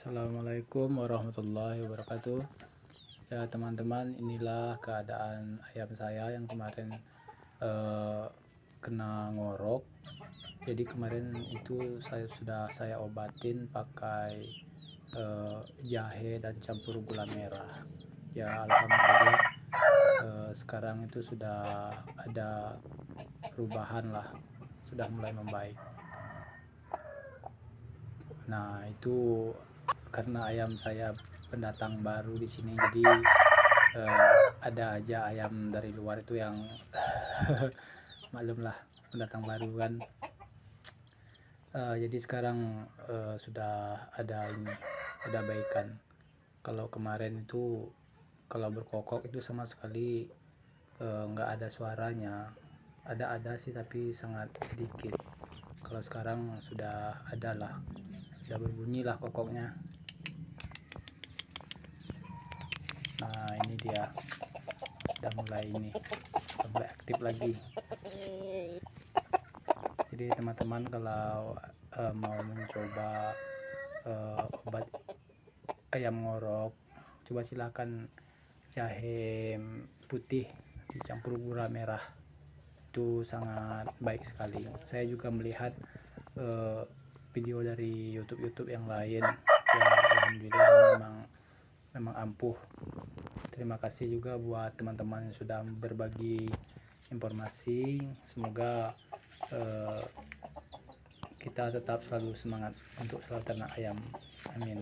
Assalamualaikum warahmatullahi wabarakatuh. Ya teman-teman, inilah keadaan ayam saya yang kemarin eh, kena ngorok. Jadi kemarin itu saya obatin pakai jahe dan campur gula merah. Ya alhamdulillah, sekarang itu sudah ada perubahan lah, sudah mulai membaik. Nah itu karena ayam saya pendatang baru di sini, jadi ada aja ayam dari luar itu yang maklum lah, pendatang baru kan. Jadi sekarang sudah ada ini, udah baikan. Kalau kemarin itu kalau berkokok itu sama sekali nggak ada suaranya, ada sih tapi sangat sedikit. Kalau sekarang sudah ada lah, sudah berbunyi lah kokoknya. Nah ini dia, sudah mulai aktif lagi. Jadi teman-teman kalau mau mencoba obat ayam ngorok, coba silakan jahe putih dicampur gula merah, itu sangat baik sekali. Saya juga melihat video dari YouTube yang lain, ya alhamdulillah memang ampuh. Terima kasih juga buat teman-teman yang sudah berbagi informasi. Semoga kita tetap selalu semangat untuk selalu ternak ayam. Amin.